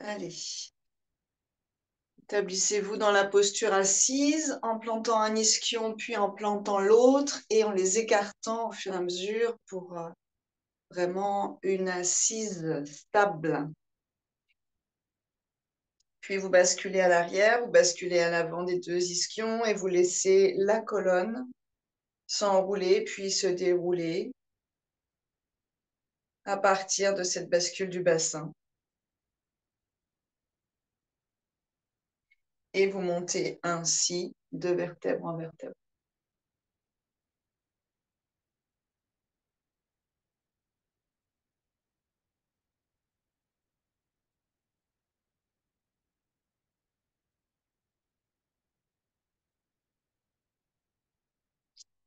Allez. Établissez-vous dans la posture assise en plantant un ischion puis en plantant l'autre et en les écartant au fur et à mesure pour vraiment une assise stable. Puis vous basculez à l'arrière, vous basculez à l'avant des deux ischions et vous laissez la colonne s'enrouler puis se dérouler à partir de cette bascule du bassin. Et vous montez ainsi de vertèbre en vertèbre.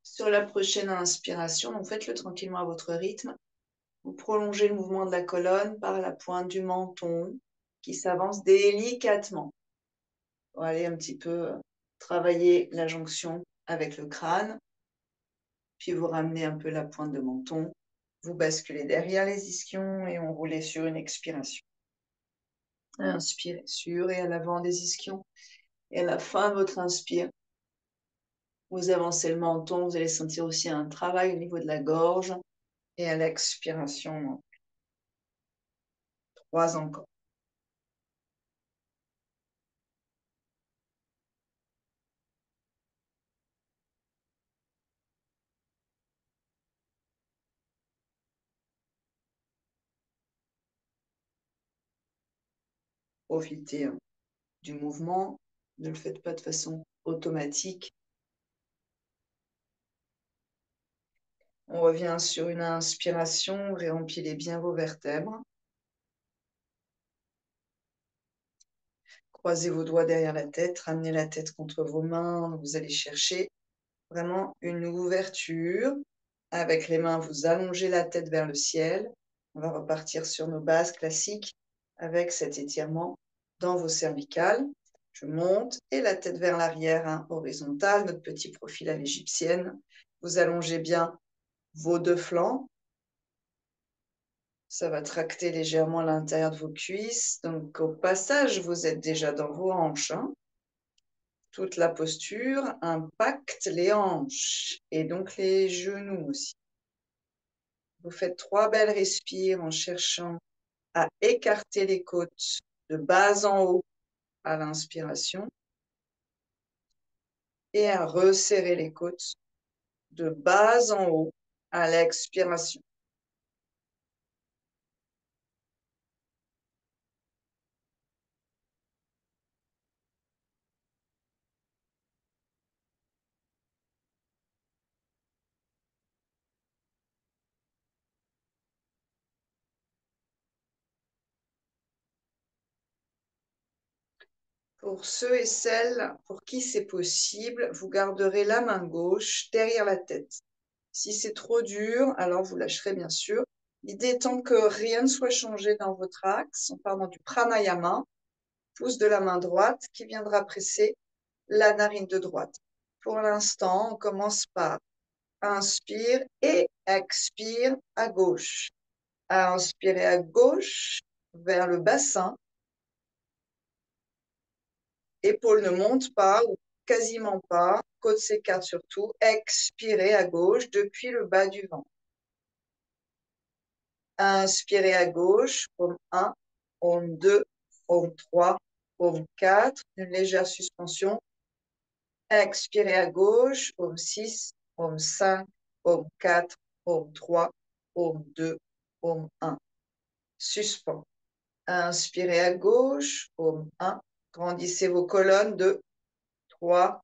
Sur la prochaine inspiration, donc faites-le tranquillement à votre rythme. Vous prolongez le mouvement de la colonne par la pointe du menton qui s'avance délicatement pour aller un petit peu travailler la jonction avec le crâne. Puis vous ramenez un peu la pointe de menton. Vous basculez derrière les ischions et on roule sur une expiration. Inspirez sur et à l'avant des ischions. Et à la fin de votre inspire, vous avancez le menton. Vous allez sentir aussi un travail au niveau de la gorge. Et à l'expiration, 3 encore. Profitez du mouvement. Ne le faites pas de façon automatique. On revient sur une inspiration. Réempilez bien vos vertèbres. Croisez vos doigts derrière la tête. Ramenez la tête contre vos mains. Vous allez chercher vraiment une ouverture. Avec les mains, vous allongez la tête vers le ciel. On va repartir sur nos bases classiques avec cet étirement dans vos cervicales. Je monte et la tête vers l'arrière, horizontale, notre petit profil à l'égyptienne. Vous allongez bien vos deux flancs. Ça va tracter légèrement l'intérieur de vos cuisses. Donc, au passage, vous êtes déjà dans vos hanches. Toute la posture impacte les hanches et donc les genoux aussi. Vous faites 3 belles respires en cherchant à écarter les côtes de bas en haut à l'inspiration et à resserrer les côtes de bas en haut à l'expiration. Pour ceux et celles pour qui c'est possible, vous garderez la main gauche derrière la tête. Si c'est trop dur, alors vous lâcherez bien sûr. L'idée étant que rien ne soit changé dans votre axe. On part dans du pranayama, pouce de la main droite qui viendra presser la narine de droite. Pour l'instant, on commence par inspire et expire à gauche. Inspirez à gauche vers le bassin. Épaules ne montent pas ou quasiment pas. Côte s'écarte surtout. Expirez à gauche depuis le bas du ventre. Inspirez à gauche, Om 1, Om 2, Om 3, Om 4, une légère suspension. Expirez à gauche, Om 6, Om 5, Om 4, Om 3, Om 2, Om 1. Suspend. Inspirez à gauche, Om 1. Grandissez vos colonnes de 3,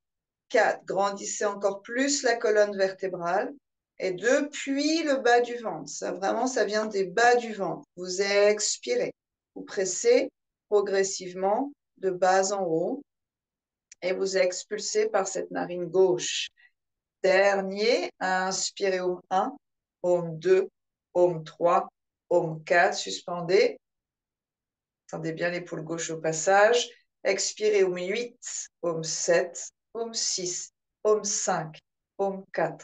4. Grandissez encore plus la colonne vertébrale. Et depuis le bas du ventre, ça vraiment, ça vient des bas du ventre. Vous expirez. Vous pressez progressivement de bas en haut et vous expulsez par cette narine gauche. Dernier, inspirez Om 1, Om 2, Om 3, Om 4, suspendez. Tendez bien l'épaule gauche au passage. Expirez Om 8, Om 7, Om 6, Om 5, Om 4,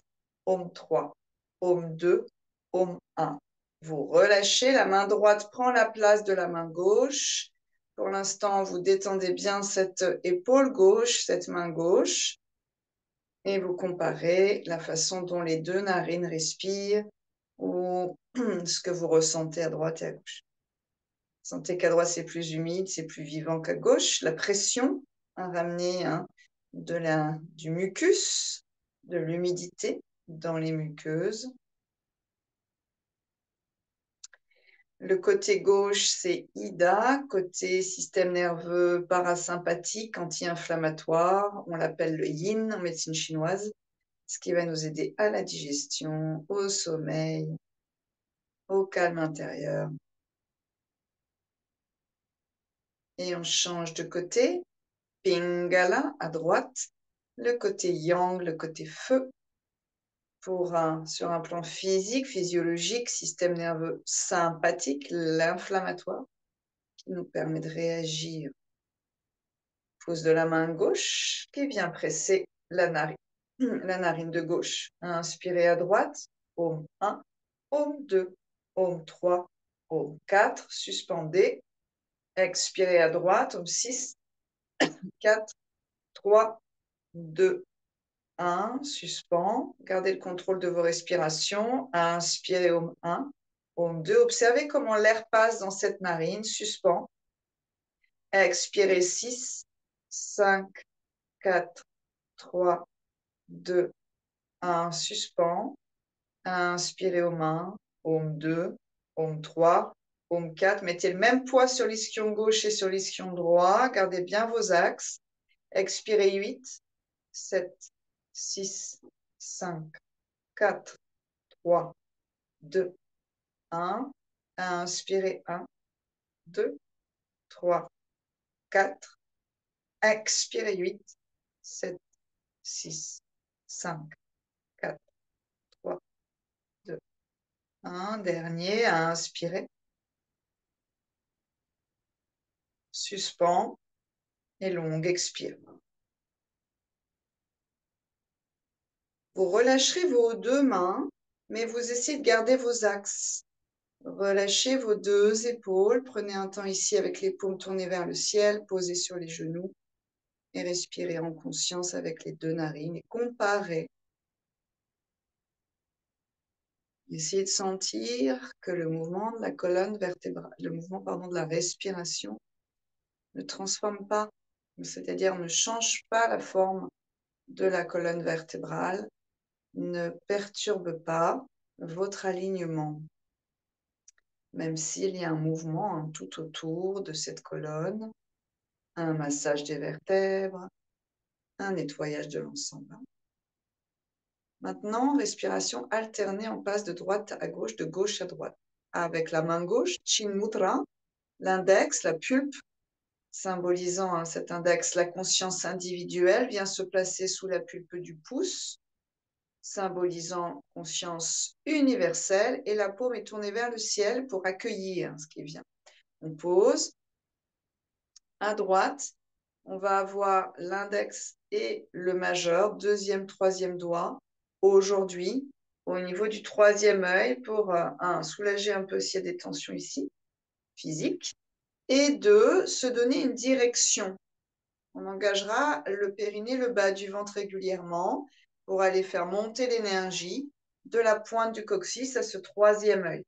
Om 3, Om 2, Om 1. Vous relâchez, la main droite prend la place de la main gauche. Pour l'instant, vous détendez bien cette épaule gauche, cette main gauche. Et vous comparez la façon dont les deux narines respirent ou ce que vous ressentez à droite et à gauche. Sentez qu'à droite, c'est plus humide, c'est plus vivant qu'à gauche. La pression a ramené du mucus, de l'humidité dans les muqueuses. Le côté gauche, c'est Ida, côté système nerveux parasympathique, anti-inflammatoire. On l'appelle le yin en médecine chinoise, ce qui va nous aider à la digestion, au sommeil, au calme intérieur. Et on change de côté. Pingala à droite, le côté yang, le côté feu, sur un plan physique, physiologique, système nerveux sympathique, l'inflammatoire, qui nous permet de réagir. Pose de la main gauche qui vient presser la narine de gauche. Inspirez à droite, Om 1, Om 2, Om 3, Om 4, suspendez. Expirez à droite, Om 6, 4, 3, 2, 1, suspend. Gardez le contrôle de vos respirations. Inspirez Om 1, Om 2. Observez comment l'air passe dans cette narine. Suspend. Expirez 6, 5, 4, 3, 2, 1. Suspend. Inspirez Om 1, Om 2, Om 3, Om 4. Mettez le même poids sur l'ischion gauche et sur l'ischion droit. Gardez bien vos axes. Expirez 8, 7, 6, 5, 4, 3, 2, 1. Inspirez 1, 2, 3, 4. Expirez 8, 7, 6, 5, 4, 3, 2, 1. Dernier, inspirez. Suspend et longue expire. Vous relâcherez vos deux mains, mais vous essayez de garder vos axes. Relâchez vos deux épaules. Prenez un temps ici avec les paumes tournées vers le ciel, posées sur les genoux. Et respirez en conscience avec les deux narines. Et comparez. Essayez de sentir que le mouvement de la colonne vertébrale, le mouvement de la respiration ne transforme pas, c'est-à-dire ne change pas la forme de la colonne vertébrale, ne perturbe pas votre alignement, même s'il y a un mouvement tout autour de cette colonne, un massage des vertèbres, un nettoyage de l'ensemble. Maintenant, respiration alternée, on passe de droite à gauche à droite. Avec la main gauche, Chin Mudra, l'index, la pulpe, symbolisant cet index, la conscience individuelle, vient se placer sous la pulpe du pouce, symbolisant conscience universelle, et la paume est tournée vers le ciel pour accueillir ce qui vient. On pose. À droite, on va avoir l'index et le majeur, deuxième, troisième doigt. Aujourd'hui, au niveau du troisième œil, pour soulager un peu s'il y a des tensions ici, physiques, et deux, se donner une direction. On engagera le périnée, le bas du ventre régulièrement pour aller faire monter l'énergie de la pointe du coccyx à ce troisième œil.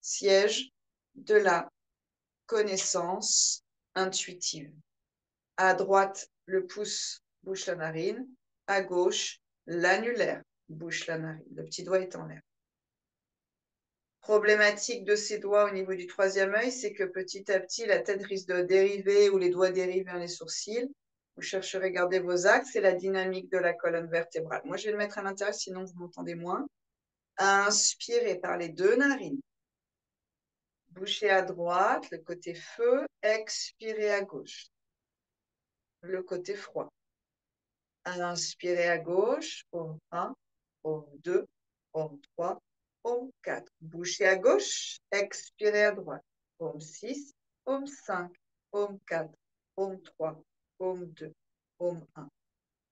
Siège de la connaissance intuitive. À droite, le pouce bouche la narine. À gauche, l'annulaire bouche la narine. Le petit doigt est en l'air. Problématique de ces doigts au niveau du troisième œil, c'est que petit à petit, la tête risque de dériver ou les doigts dérivent vers les sourcils. Vous chercherez à garder vos axes et la dynamique de la colonne vertébrale. Moi, je vais le mettre à l'intérieur, sinon vous m'entendez moins. Inspirez par les deux narines. Bouchez à droite, le côté feu. Expirez à gauche, le côté froid. Inspirez à gauche, Om 1, Om 2, Om 3, Om 4. Bouchez à gauche, expirez à droite. Om 6, Om 5, Om 4, Om 3, Om 2, Om 1.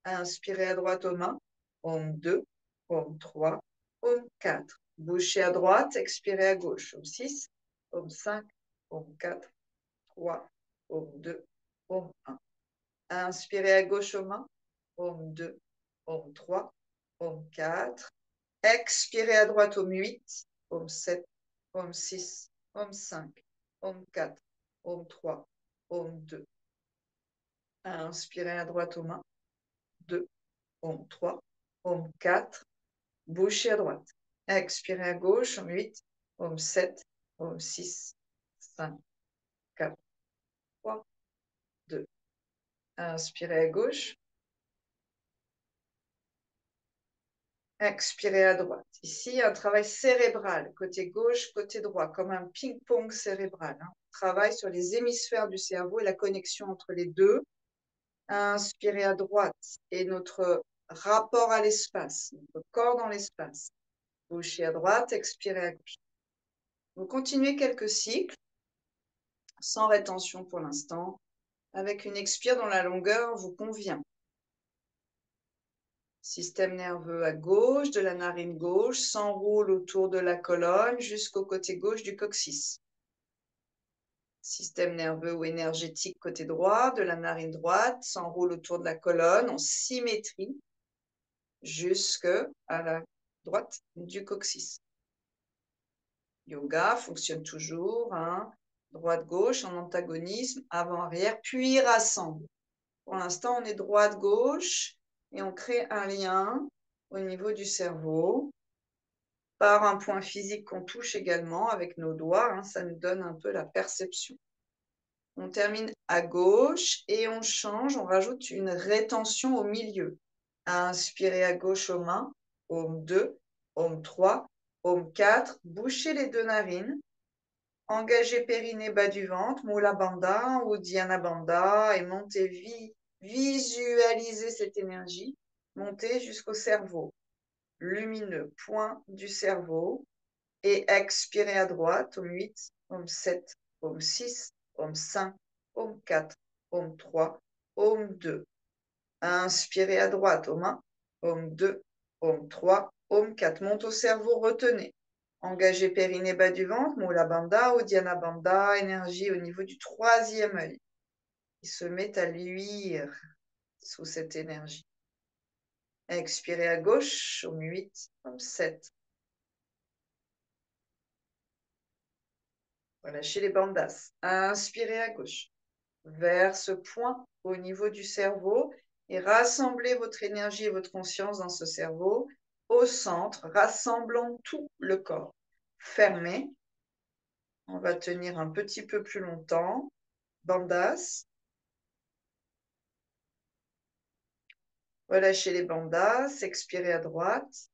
Inspirez à droite, Om 1, Om 2, Om 3, Om 4. Bouchez à droite, expirez à gauche. Om 6, Om 5, Om 4, 3, Paume 2, paume 1. Inspirez à gauche aux mains. Paume 2, paume 3, paume 4. Expirez à droite paume 8, paume 7, paume 6, paume 5, paume 4, paume 3, paume 2. Inspirez à droite aux mains. 2, paume 3, paume 4. Bouchez à droite. Expirez à gauche, paume 8, paume 7, paume 6, 5, 4, 3, 2. Inspirez à gauche. Expirez à droite. Ici, un travail cérébral, côté gauche, côté droit, comme un ping-pong cérébral. On travaille sur les hémisphères du cerveau et la connexion entre les deux. Inspirez à droite et notre rapport à l'espace, notre corps dans l'espace. Bouchez à droite, expirez à gauche. Vous continuez quelques cycles, sans rétention pour l'instant, avec une expire dont la longueur vous convient. Système nerveux à gauche, de la narine gauche, s'enroule autour de la colonne jusqu'au côté gauche du coccyx. Système nerveux ou énergétique côté droit, de la narine droite, s'enroule autour de la colonne en symétrie jusqu'à la droite du coccyx. Yoga fonctionne toujours, hein? Droite-gauche en antagonisme, avant-arrière, puis rassemble. Pour l'instant, on est droite-gauche et on crée un lien au niveau du cerveau par un point physique qu'on touche également avec nos doigts. Hein, ça nous donne un peu la perception. On termine à gauche et on change, on rajoute une rétention au milieu. Inspirez à gauche aux mains, paume 2, paume 3, paume 4, bouchez les deux narines. Engagez périnée bas du ventre, Mula Bandha ou Dhyana Bandha et montez, visualisez cette énergie, montez jusqu'au cerveau, lumineux, point du cerveau, et expirez à droite, paume 8, paume 7, paume 6, paume 5, paume 4, paume 3, paume 2. Inspirez à droite aux mains, paume 2, paume 3, paume 4. Monte au cerveau, retenez. Engagez périnée bas du ventre, Mula Bandha ou Dhyana Bandha, énergie au niveau du troisième œil. Il se met à luire sous cette énergie. Expirez à gauche, paume 8, paume 7. Relâchez les bandas. Inspirez à gauche. Vers ce point au niveau du cerveau et rassemblez votre énergie et votre conscience dans ce cerveau au centre, rassemblant tout le corps. Fermez. On va tenir un petit peu plus longtemps. Bandas. Relâchez les bandas. Expirez à droite.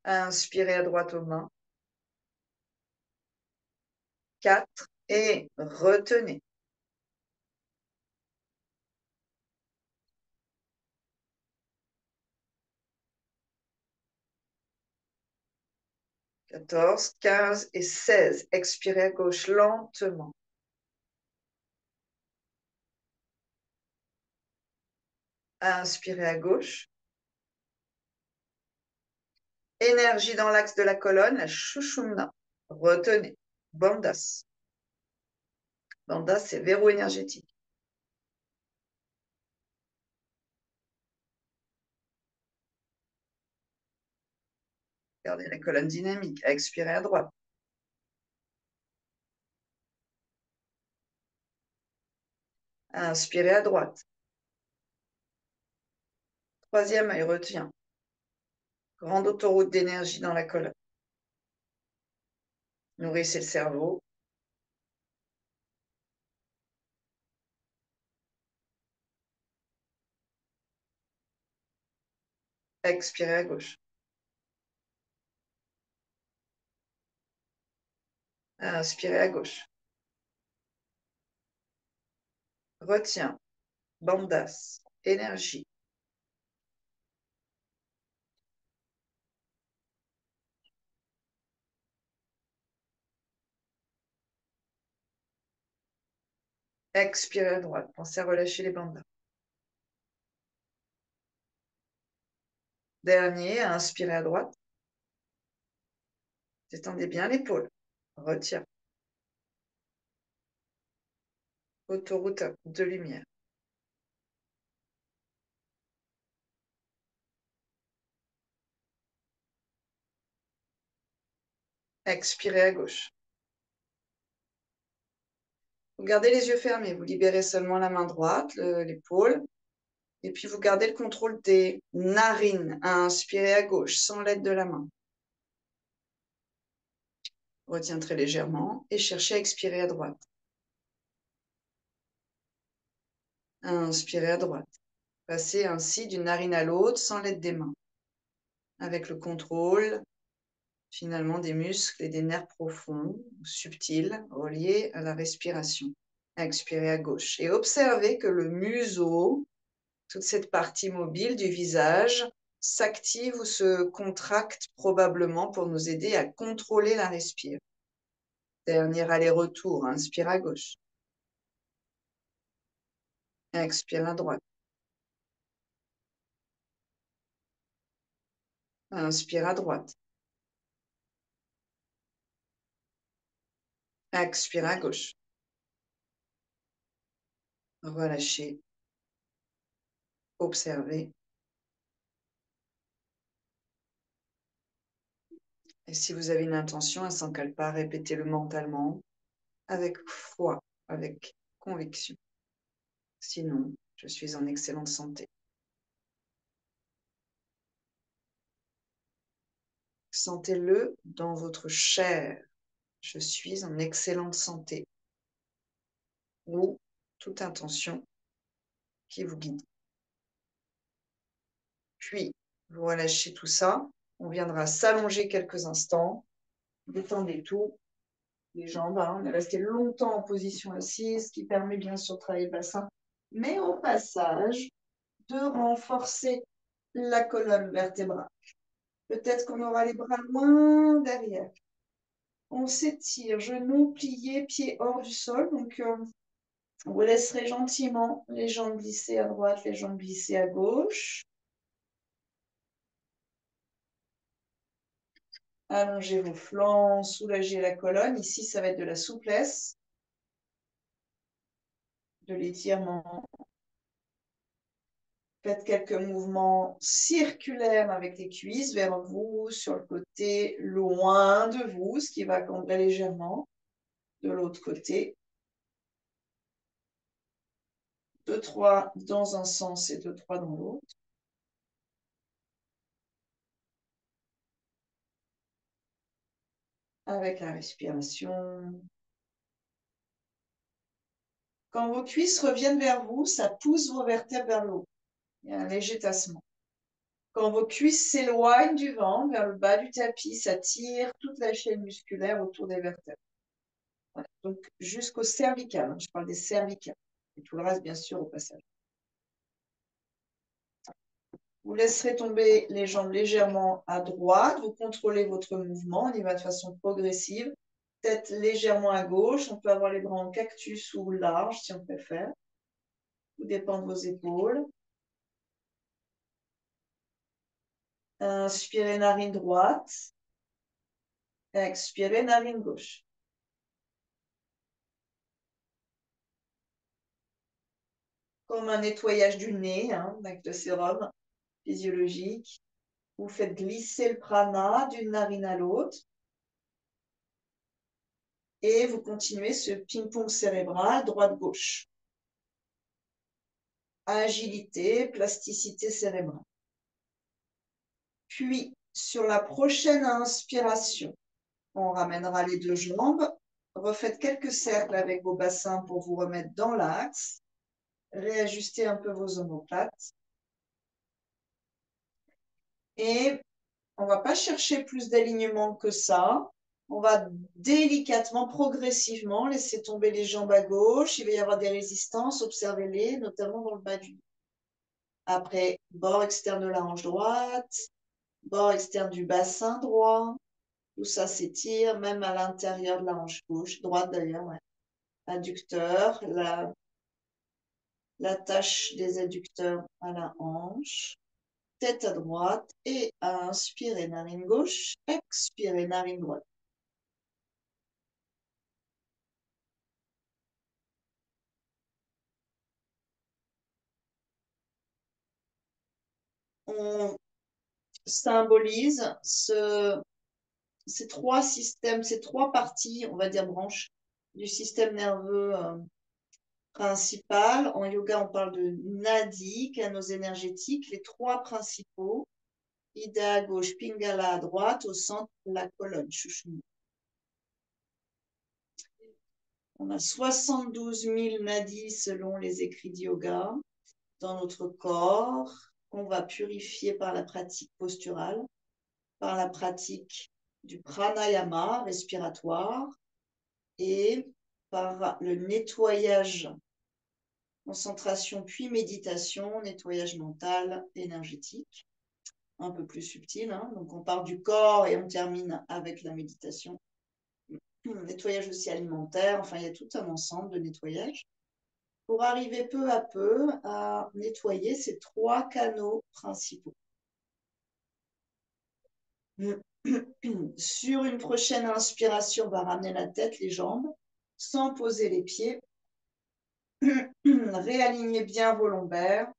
Inspirez à droite aux mains. 4. Et retenez. 14, 15 et 16. Expirez à gauche lentement. Inspirez à gauche. Énergie dans l'axe de la colonne, la Shushumna. Retenez. Bandhas. Bandhas, c'est verrou énergétique. Gardez la colonne dynamique. Expirez à droite. Inspirez à droite. Troisième œil, retient. Grande autoroute d'énergie dans la colonne. Nourrissez le cerveau. Expirez à gauche. Inspirez à gauche. Retiens. Bandhas. Énergie. Expirez à droite. Pensez à relâcher les bandas. Dernier, inspirez à droite. Détendez bien l'épaule. retire. Autoroute de lumière. Expirez à gauche. Vous gardez les yeux fermés, vous libérez seulement la main droite, l'épaule, et puis vous gardez le contrôle des narines. Inspirez à gauche, sans l'aide de la main. Retiens très légèrement et cherchez à expirer à droite. Inspirez à droite. Passez ainsi d'une narine à l'autre sans l'aide des mains, avec le contrôle finalement des muscles et des nerfs profonds, subtils, reliés à la respiration. Expirez à gauche et observez que le museau, toute cette partie mobile du visage, s'active ou se contracte probablement pour nous aider à contrôler la respiration. Dernier aller-retour, inspire à gauche. Expire à droite. Inspire à droite. Expire à gauche. Relâchez. Observez. Et si vous avez une intention, un sankalpa, répétez-le mentalement, avec foi, avec conviction. Sinon, je suis en excellente santé. Sentez-le dans votre chair. Je suis en excellente santé. Ou toute intention qui vous guide. Puis, vous relâchez tout ça. On viendra s'allonger quelques instants. Détendez tout. Les jambes, on est resté longtemps en position assise, ce qui permet bien sûr de travailler le bassin. Mais au passage, de renforcer la colonne vertébrale. Peut-être qu'on aura les bras loin derrière. On s'étire, genoux pliés, pieds hors du sol. Donc, vous laisserez gentiment les jambes glisser à droite, les jambes glisser à gauche. Allongez vos flancs, soulagez la colonne. Ici, ça va être de la souplesse, de l'étirement. Faites quelques mouvements circulaires avec les cuisses vers vous, sur le côté, loin de vous, ce qui va cambrer légèrement. De l'autre côté. 2-3 dans un sens et 2-3 dans l'autre. Avec la respiration. Quand vos cuisses reviennent vers vous, ça pousse vos vertèbres vers le haut. Il y a un léger tassement. Quand vos cuisses s'éloignent du ventre vers le bas du tapis, ça tire toute la chaîne musculaire autour des vertèbres. Voilà. Donc jusqu'au cervical, je parle des cervicales. Et tout le reste, bien sûr, au passage. Vous laisserez tomber les jambes légèrement à droite. Vous contrôlez votre mouvement. On y va de façon progressive. Tête légèrement à gauche. On peut avoir les bras en cactus ou large si on préfère. Tout dépend de vos épaules. Inspirez narine droite. Expirez narine gauche. Comme un nettoyage du nez avec le sérum physiologique. Vous faites glisser le prana d'une narine à l'autre. Et vous continuez ce ping-pong cérébral droite-gauche. Agilité, plasticité cérébrale. Puis, sur la prochaine inspiration, on ramènera les deux jambes. Refaites quelques cercles avec vos bassins pour vous remettre dans l'axe. Réajustez un peu vos omoplates. Et on ne va pas chercher plus d'alignement que ça. On va délicatement, progressivement laisser tomber les jambes à gauche. Il va y avoir des résistances, observez-les, notamment dans le bas du dos. Après, bord externe de la hanche droite, bord externe du bassin droit. Tout ça s'étire, même à l'intérieur de la hanche gauche, droite d'ailleurs. Ouais. Adducteur, l'attache des adducteurs à la hanche. Tête à droite et inspirez narine gauche, expirez narine droite. symbolise ces trois systèmes, ces trois parties, on va dire branches, du système nerveux principal. En yoga, on parle de nadis, canaux énergétiques, les trois principaux. Ida à gauche, Pingala à droite, au centre, la colonne, Shushumna. On a 72 000 nadis selon les écrits de yoga dans notre corps qu'on va purifier par la pratique posturale, par la pratique du pranayama respiratoire et par le nettoyage, concentration puis méditation, nettoyage mental, énergétique, un peu plus subtil. Hein. Donc on part du corps et on termine avec la méditation. Nettoyage aussi alimentaire, enfin il y a tout un ensemble de nettoyage pour arriver peu à peu à nettoyer ces trois canaux principaux. Sur une prochaine inspiration, on va ramener la tête, les jambes, sans poser les pieds. Réalignez bien vos lombaires.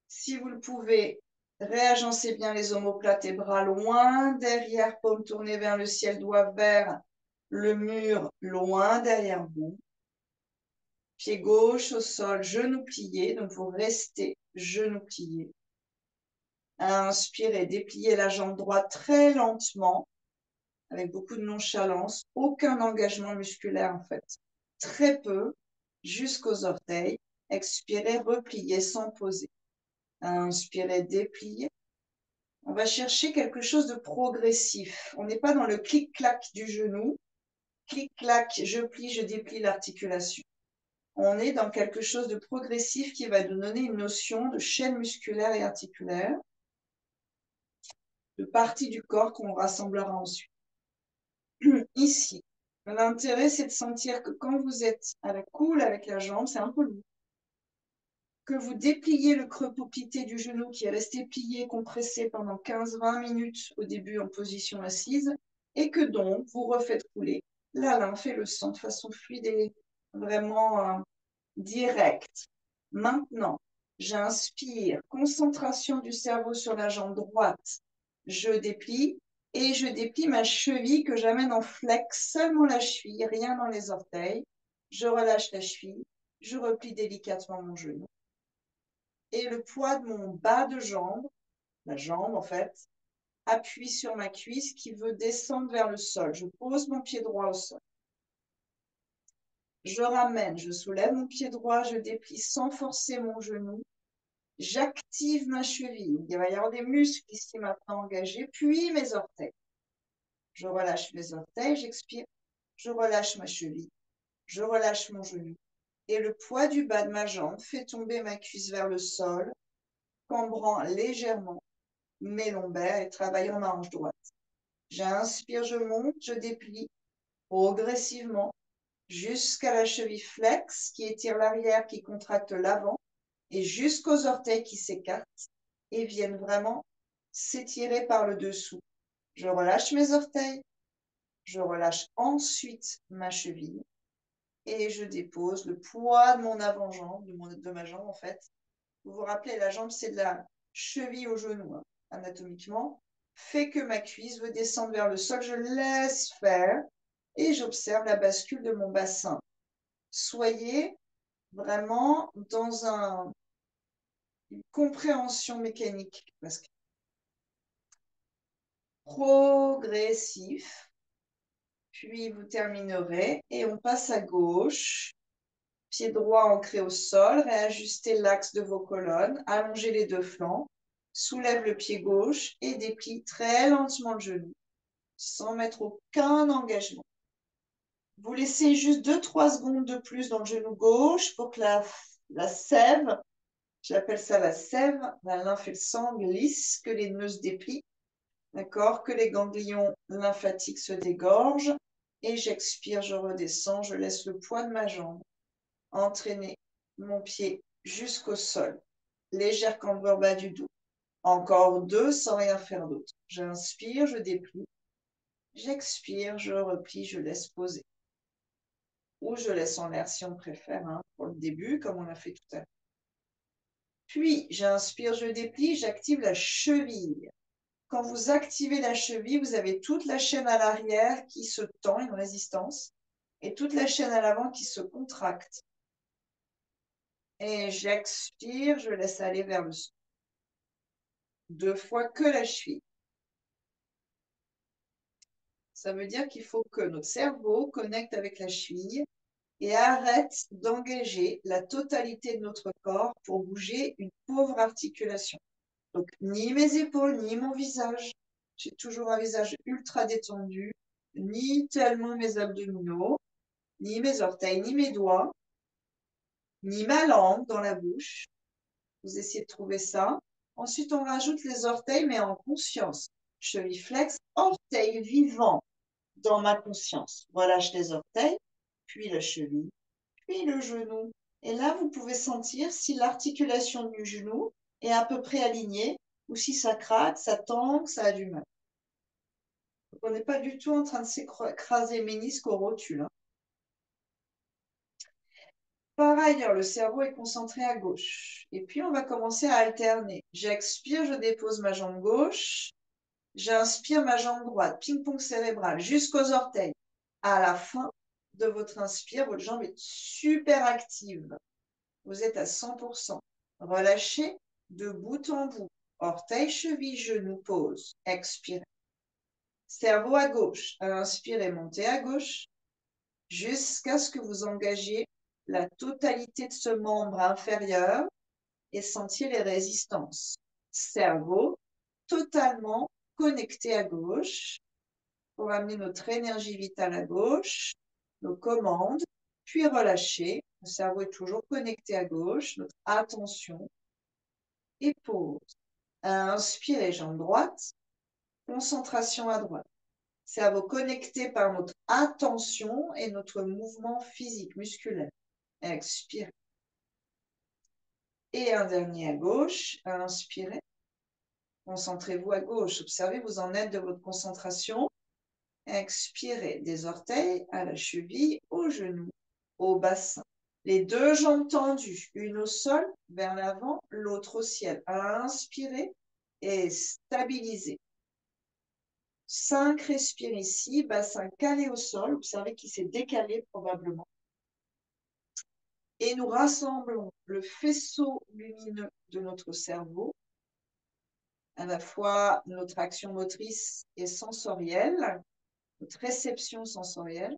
Si vous le pouvez, réagencez bien les omoplates et bras loin derrière, paumes tournées vers le ciel, doigts vers le mur, loin derrière vous. Pied gauche au sol, genou plié, donc vous restez genou plié. Inspirez, dépliez la jambe droite très lentement, avec beaucoup de nonchalance, aucun engagement musculaire en fait, très peu, jusqu'aux orteils. Expirez, repliez sans poser. Inspirez, dépliez. On va chercher quelque chose de progressif. On n'est pas dans le clic-clac du genou. Clic-clac, je plie, je déplie l'articulation. On est dans quelque chose de progressif qui va nous donner une notion de chaîne musculaire et articulaire, de partie du corps qu'on rassemblera ensuite. Ici, l'intérêt, c'est de sentir que quand vous êtes cool avec la jambe, c'est un peu lourd, que vous dépliez le creux poplité du genou qui est resté plié, compressé pendant 15-20 minutes au début en position assise, et que donc vous refaites couler la lymphe et le sang de façon fluide et vraiment directe. Maintenant, j'inspire, concentration du cerveau sur la jambe droite, je déplie et je déplie ma cheville que j'amène en flex, seulement la cheville, rien dans les orteils. Je relâche la cheville, je replie délicatement mon genou. Et le poids de mon bas de jambe, la jambe en fait, appuie sur ma cuisse qui veut descendre vers le sol. Je pose mon pied droit au sol. Je ramène, je soulève mon pied droit, je déplie sans forcer mon genou. J'active ma cheville. Il va y avoir des muscles ici maintenant engagés, puis mes orteils. Je relâche mes orteils, j'expire. Je relâche ma cheville. Je relâche mon genou. Et le poids du bas de ma jambe fait tomber ma cuisse vers le sol, cambrant légèrement mes lombaires et travaillant ma hanche droite. J'inspire, je monte, je déplie progressivement jusqu'à la cheville flex qui étire l'arrière, qui contracte l'avant et jusqu'aux orteils qui s'écartent et viennent vraiment s'étirer par le dessous. Je relâche mes orteils, je relâche ensuite ma cheville et je dépose le poids de mon avant-jambe, de ma jambe en fait. Vous vous rappelez, la jambe c'est de la cheville au genou, hein, anatomiquement, fait que ma cuisse veut descendre vers le sol, je laisse faire et j'observe la bascule de mon bassin. Soyez vraiment dans une compréhension mécanique parce que progressif, puis vous terminerez et on passe à gauche, pied droit ancré au sol, réajustez l'axe de vos colonnes, allongez les deux flancs, soulève le pied gauche et déplie très lentement le genou sans mettre aucun engagement. Vous laissez juste 2-3 secondes de plus dans le genou gauche pour que la sève, j'appelle ça la sève, la lymphe et le sang glissent, que les nœuds se déplient. D'accord, que les ganglions lymphatiques se dégorgent. Et j'expire, je redescends, je laisse le poids de ma jambe entraîner mon pied jusqu'au sol. Légère cambrure bas du dos. Encore 2 sans rien faire d'autre. J'inspire, je déplie. J'expire, je replie, je laisse poser. Ou je laisse en l'air si on préfère, hein, pour le début, comme on a fait tout à l'heure. Puis, j'inspire, je déplie, j'active la cheville. Quand vous activez la cheville, vous avez toute la chaîne à l'arrière qui se tend, une résistance, et toute la chaîne à l'avant qui se contracte. Et j'expire, je laisse aller vers le sol. 2 fois que la cheville. Ça veut dire qu'il faut que notre cerveau connecte avec la cheville et arrête d'engager la totalité de notre corps pour bouger une pauvre articulation. Donc, ni mes épaules, ni mon visage. J'ai toujours un visage ultra détendu, ni tellement mes abdominaux, ni mes orteils, ni mes doigts, ni ma langue dans la bouche. Vous essayez de trouver ça. Ensuite, on rajoute les orteils, mais en conscience. Cheville flex, orteil vivant dans ma conscience. Relâche les orteils, puis la cheville, puis le genou. Et là, vous pouvez sentir si l'articulation du genou est à peu près alignée ou si ça craque, ça tangue, ça a du mal. Donc, on n'est pas du tout en train de s'écraser ménisque au rotule. Hein. Par ailleurs, le cerveau est concentré à gauche. Et puis, on va commencer à alterner. J'expire, je dépose ma jambe gauche. J'inspire ma jambe droite. Ping-pong cérébral jusqu'aux orteils. À la fin de votre inspire, votre jambe est super active. Vous êtes à 100%. Relâchez de bout en bout. Orteil, cheville, genou, pause. Expirez. Cerveau à gauche. Inspirez, montez à gauche jusqu'à ce que vous engagiez la totalité de ce membre inférieur et sentiez les résistances. Cerveau totalement connecté à gauche pour amener notre énergie vitale à gauche, nos commandes, puis relâcher. Le cerveau est toujours connecté à gauche, notre attention et pause. Inspirez, jambe droite, concentration à droite. Cerveau connecté par notre attention et notre mouvement physique, musculaire. Expirez. Et un dernier à gauche. Inspirez. Concentrez-vous à gauche. Observez, vous en êtes de votre concentration. Expirez. Des orteils à la cheville, au genou, au bassin. Les 2 jambes tendues, une au sol, vers l'avant, l'autre au ciel. Inspirez et stabilisez. 5 respires ici, bassin calé au sol. Observez qu'il s'est décalé probablement. Et nous rassemblons le faisceau lumineux de notre cerveau, à la fois notre action motrice et sensorielle, notre réception sensorielle,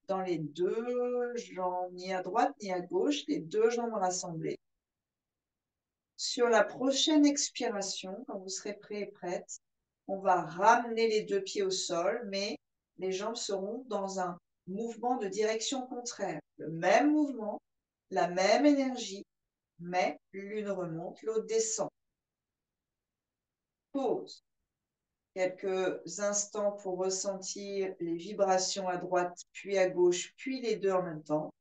dans les 2 jambes, ni à droite ni à gauche, les 2 jambes rassemblées. Sur la prochaine expiration, quand vous serez prêt et prête, on va ramener les 2 pieds au sol, mais les jambes seront dans un mouvement de direction contraire. Le même mouvement, la même énergie, mais l'une remonte, l'autre descend. Pause. Quelques instants pour ressentir les vibrations à droite, puis à gauche, puis les 2 en même temps.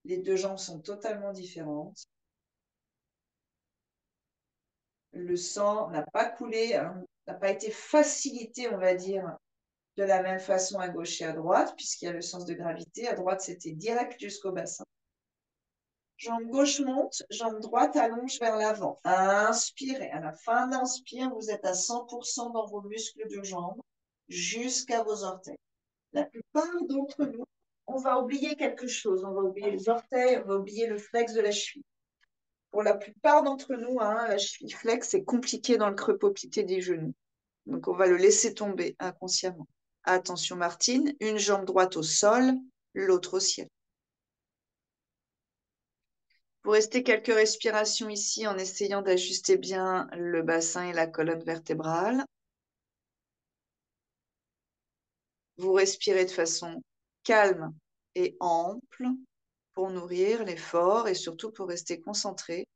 Les 2 jambes sont totalement différentes. Le sang n'a pas coulé, hein, n'a pas été facilité, on va dire, de la même façon à gauche et à droite, puisqu'il y a le sens de gravité. À droite, c'était direct jusqu'au bassin. Jambe gauche monte, jambe droite allonge vers l'avant. Inspirez. À la fin de l'inspire, vous êtes à 100% dans vos muscles de jambes jusqu'à vos orteils. La plupart d'entre nous, on va oublier quelque chose. On va oublier les orteils, on va oublier le flex de la cheville. Pour la plupart d'entre nous, hein, la cheville flex, c'est compliqué dans le creux poplité des genoux. Donc, on va le laisser tomber inconsciemment. Attention, Martine, une jambe droite au sol, l'autre au ciel. Vous restez quelques respirations ici en essayant d'ajuster bien le bassin et la colonne vertébrale. Vous respirez de façon calme et ample pour nourrir l'effort et surtout pour rester concentré.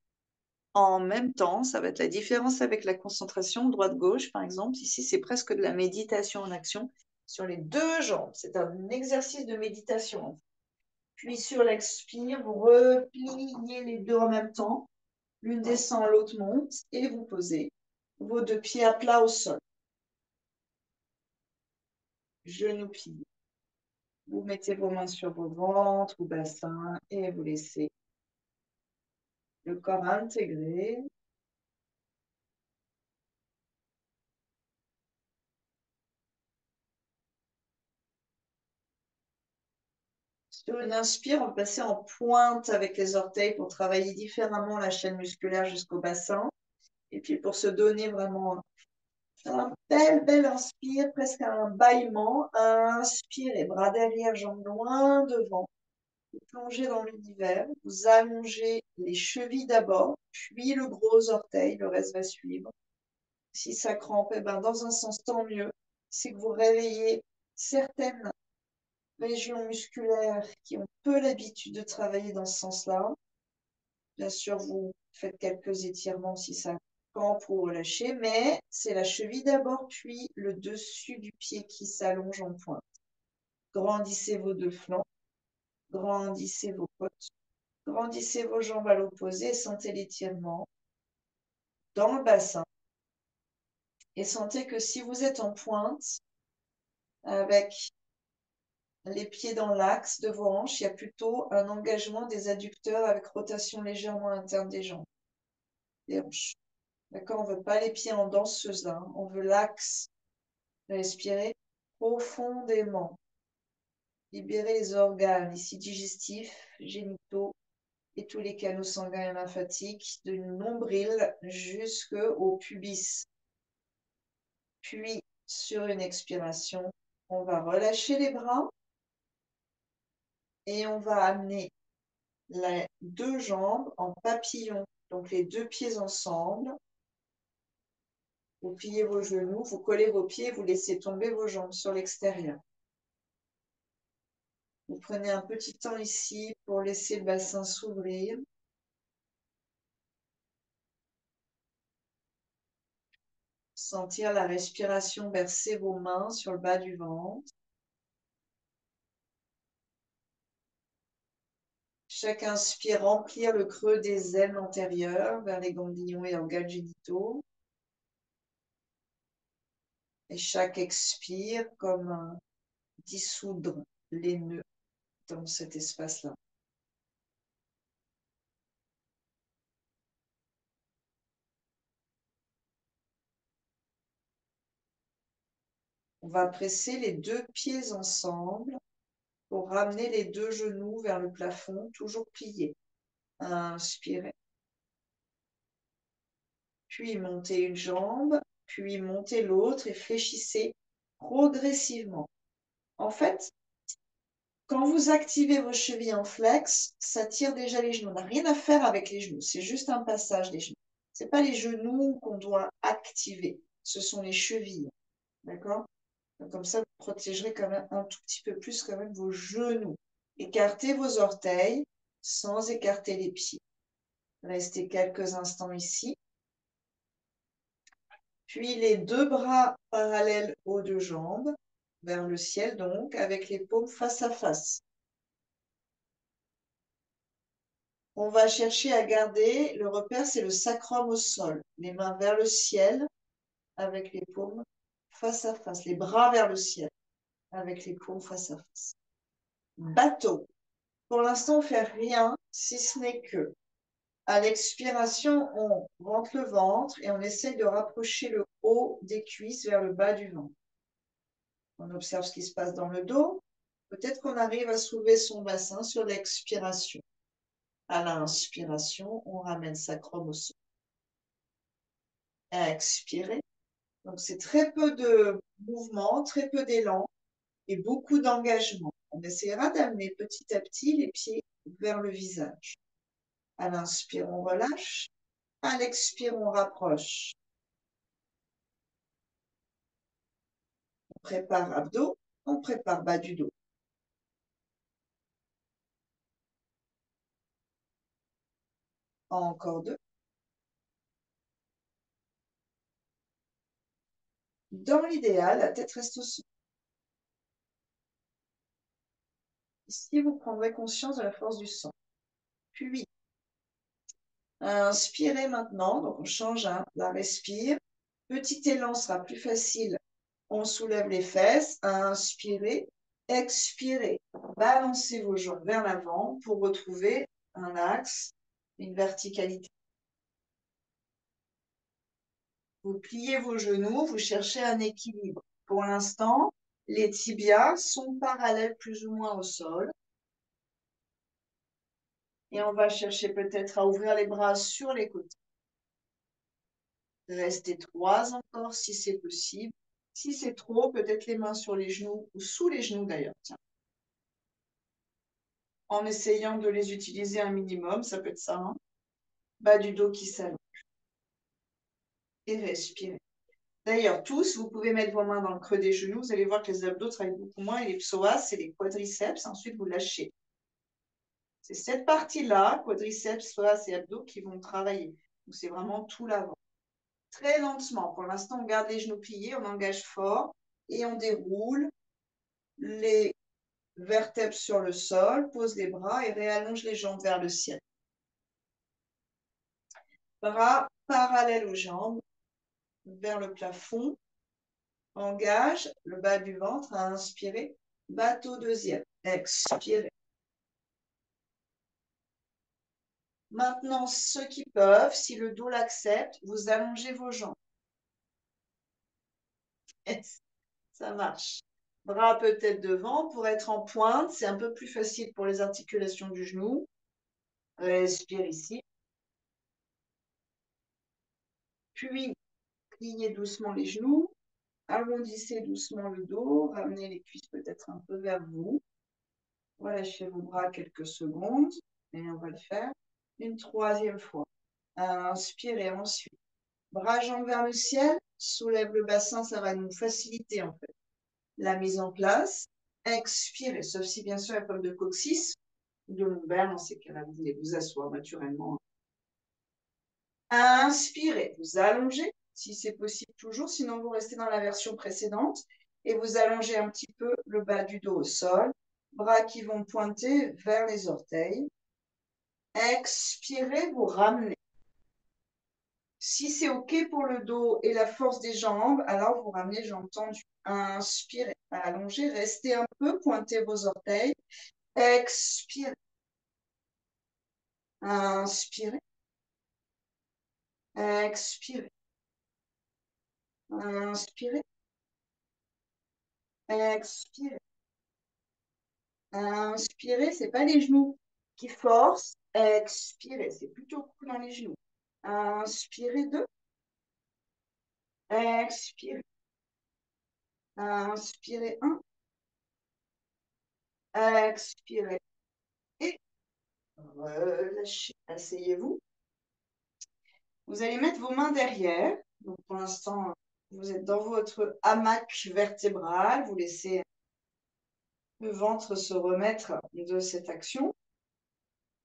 En même temps, ça va être la différence avec la concentration droite-gauche, par exemple. Ici, c'est presque de la méditation en action sur les 2 jambes. C'est un exercice de méditation. Puis sur l'expire, vous repliez les 2 en même temps. L'une descend, l'autre monte et vous posez vos 2 pieds à plat au sol. Genoux pliés. Vous mettez vos mains sur vos ventres ou bassins et vous laissez le corps intégré. Sur une inspire, on va passer en pointe avec les orteils pour travailler différemment la chaîne musculaire jusqu'au bassin. Et puis pour se donner vraiment un bel inspire, presque un bâillement. Inspirez, bras derrière, jambes loin devant. Vous plongez dans l'univers. Vous allongez les chevilles d'abord, puis le gros orteil. Le reste va suivre. Si ça crampe, eh ben, dans un sens, tant mieux. C'est que vous réveillez certaines régions musculaires qui ont peu l'habitude de travailler dans ce sens-là. Bien sûr, vous faites quelques étirements si ça campe pour relâcher, mais c'est la cheville d'abord, puis le dessus du pied qui s'allonge en pointe. Grandissez vos deux flancs, grandissez vos côtes, grandissez vos jambes à l'opposé, sentez l'étirement dans le bassin. Et sentez que si vous êtes en pointe, avec les pieds dans l'axe de vos hanches, il y a plutôt un engagement des adducteurs avec rotation légèrement interne des jambes, des hanches. D'accord, on ne veut pas les pieds en danseuse là, hein. On veut l'axe. Respirez profondément. Libérez les organes ici digestifs, génitaux et tous les canaux sanguins et lymphatiques du nombril jusqu'au pubis. Puis, sur une expiration, on va relâcher les bras et on va amener les deux jambes en papillon, donc les deux pieds ensemble. Vous pliez vos genoux, vous collez vos pieds, vous laissez tomber vos jambes sur l'extérieur. Vous prenez un petit temps ici pour laisser le bassin s'ouvrir. Sentir la respiration verser vos mains sur le bas du ventre. Chaque inspire, remplir le creux des ailes antérieures vers les ganglions et organes génitaux. Et chaque expire, comme dissoudre les nœuds dans cet espace-là. On va presser les deux pieds ensemble pour ramener les deux genoux vers le plafond, toujours pliés. Inspirez. Puis montez une jambe, puis montez l'autre et fléchissez progressivement. En fait, quand vous activez vos chevilles en flex, ça tire déjà les genoux. On n'a rien à faire avec les genoux, c'est juste un passage des genoux. Ce n'est pas les genoux qu'on doit activer, ce sont les chevilles. D'accord? Comme ça, vous protégerez quand même un tout petit peu plus quand même vos genoux. Écartez vos orteils sans écarter les pieds. Restez quelques instants ici. Puis les deux bras parallèles aux deux jambes, vers le ciel donc, avec les paumes face à face. On va chercher à garder, le repère c'est le sacrum au sol, les mains vers le ciel, avec les paumes face à face, les bras vers le ciel, avec les paumes face à face. Bateau. Pour l'instant, on ne fait rien, si ce n'est que, à l'expiration, on rentre le ventre et on essaye de rapprocher le haut des cuisses vers le bas du ventre. On observe ce qui se passe dans le dos. Peut-être qu'on arrive à soulever son bassin sur l'expiration. À l'inspiration, on ramène sacrum au sol. Expirez. Donc, c'est très peu de mouvement, très peu d'élan et beaucoup d'engagement. On essaiera d'amener petit à petit les pieds vers le visage. À l'inspire, on relâche. À l'expire, on rapproche. On prépare abdos, on prépare bas du dos. Encore deux. Dans l'idéal, la tête reste au sol. Ici, vous prendrez conscience de la force du sang. Puis, inspirez maintenant, donc on change, la respire. Petit élan sera plus facile. On soulève les fesses, inspirez, expirez. Balancez vos jambes vers l'avant pour retrouver un axe une verticalité. Vous pliez vos genoux, vous cherchez un équilibre. Pour l'instant, les tibias sont parallèles plus ou moins au sol. Et on va chercher peut-être à ouvrir les bras sur les côtés. Restez 3 encore si c'est possible. Si c'est trop, peut-être les mains sur les genoux ou sous les genoux d'ailleurs. Tiens. En essayant de les utiliser un minimum, ça peut être ça. Hein. Bas du dos qui s'allonge. Et respirez. D'ailleurs, tous, vous pouvez mettre vos mains dans le creux des genoux. Vous allez voir que les abdos travaillent beaucoup moins et les psoas et les quadriceps. Ensuite, vous lâchez. C'est cette partie-là, quadriceps, psoas et abdos, qui vont travailler. Donc, c'est vraiment tout l'avant. Très lentement. Pour l'instant, on garde les genoux pliés, on engage fort et on déroule les vertèbres sur le sol, pose les bras et réallonge les jambes vers le ciel. Bras parallèles aux jambes, vers le plafond. Engage le bas du ventre à inspirer. Bateau deuxième. Expirez. Maintenant, ceux qui peuvent, si le dos l'accepte, vous allongez vos jambes. Ça marche. Bras peut-être devant pour être en pointe. C'est un peu plus facile pour les articulations du genou. Respire ici. Puis, pliez doucement les genoux. Arrondissez doucement le dos. Ramenez les cuisses peut-être un peu vers vous. Relâchez vos bras quelques secondes. Et on va le faire une troisième fois. Inspirez ensuite. Bras, jambes vers le ciel. Soulève le bassin. Ça va nous faciliter en fait la mise en place. Expirez, sauf si bien sûr il y a pas de coccyx ou de lombaire. Dans ces cas-là, vous voulez vous asseoir naturellement. Inspirez, vous allongez, si c'est possible toujours, sinon vous restez dans la version précédente et vous allongez un petit peu le bas du dos au sol, bras qui vont pointer vers les orteils. Expirez, vous ramenez. Si c'est OK pour le dos et la force des jambes, alors vous ramenez jambes tendues. Inspirez, allongez, restez un peu, pointez vos orteils. Expirez. Inspirez. Expirez. Inspirez. Expirez. Inspirez, c'est pas les genoux qui forcent. Expirez, c'est plutôt cool dans les genoux. Inspirez deux. Expirez. Inspirez un. Expirez. Et relâchez. Asseyez-vous. Vous allez mettre vos mains derrière. Donc pour l'instant, vous êtes dans votre hamac vertébral. Vous laissez le ventre se remettre de cette action.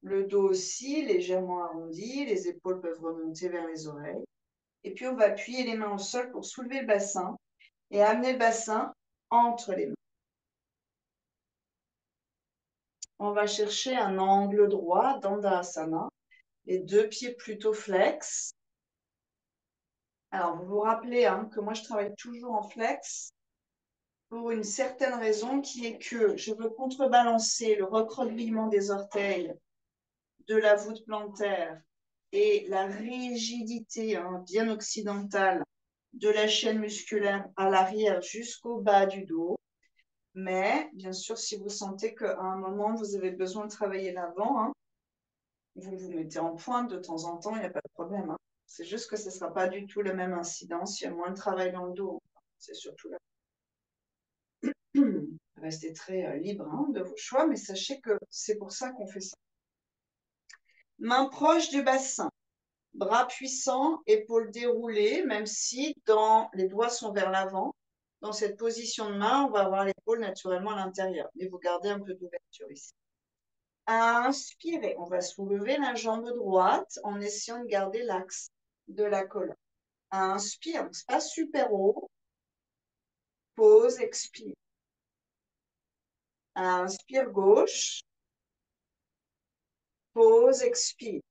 Le dos aussi, légèrement arrondi. Les épaules peuvent remonter vers les oreilles. Et puis, on va appuyer les mains au sol pour soulever le bassin et amener le bassin entre les mains. On va chercher un angle droit, Dandasana. Les deux pieds plutôt flex. Alors, vous vous rappelez que moi, je travaille toujours en flex pour une certaine raison qui est que je veux contrebalancer le recroquevillement des orteils de la voûte plantaire et la rigidité bien occidentale de la chaîne musculaire à l'arrière jusqu'au bas du dos. Mais bien sûr, si vous sentez qu'à un moment, vous avez besoin de travailler l'avant, vous vous mettez en pointe de temps en temps, il n'y a pas de problème. C'est juste que ce ne sera pas du tout la même incidence, il y a moins de travail dans le dos. C'est surtout là. Restez très libre de vos choix, mais sachez que c'est pour ça qu'on fait ça. Main proche du bassin. Bras puissants, épaules déroulées, même si les doigts sont vers l'avant. Dans cette position de main, on va avoir l'épaule naturellement à l'intérieur. Mais vous gardez un peu d'ouverture ici. Inspirez. On va soulever la jambe droite en essayant de garder l'axe de la colonne. Inspire. C'est pas super haut. Pause, expire. Inspire gauche. Pause, expire.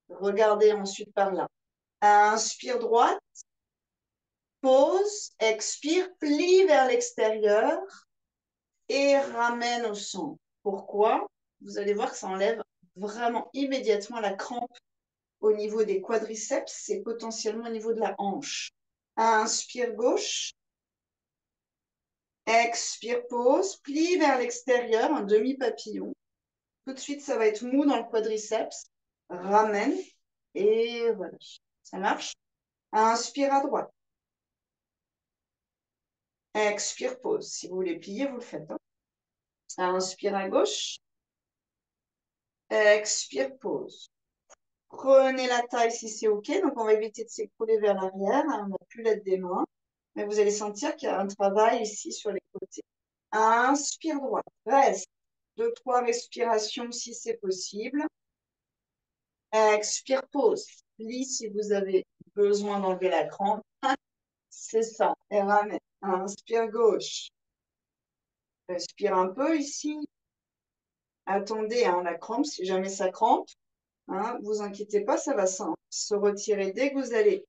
Regardez ensuite par là. Inspire droite. Pause, expire, plie vers l'extérieur et ramène au centre. Pourquoi? Vous allez voir que ça enlève vraiment immédiatement la crampe au niveau des quadriceps et potentiellement au niveau de la hanche. Inspire gauche. Expire, pause, plie vers l'extérieur, un demi-papillon. Tout de suite, ça va être mou dans le quadriceps. Ramène et relâche. Ça marche? Inspire à droite. Expire, pause. Si vous voulez plier, vous le faites. Inspire à gauche. Expire, pause. Prenez la taille si c'est OK. Donc, on va éviter de s'écrouler vers l'arrière. On n'a plus l'aide des mains. Mais vous allez sentir qu'il y a un travail ici sur les côtés. Inspire droite. Reste. 2-3 respirations si c'est possible. Expire, pause. Plie si vous avez besoin d'enlever la crampe. C'est ça. Et ramène. Inspire gauche. Respire un peu ici. Attendez la crampe, si jamais ça crampe. Vous inquiétez pas, ça va se retirer dès que vous allez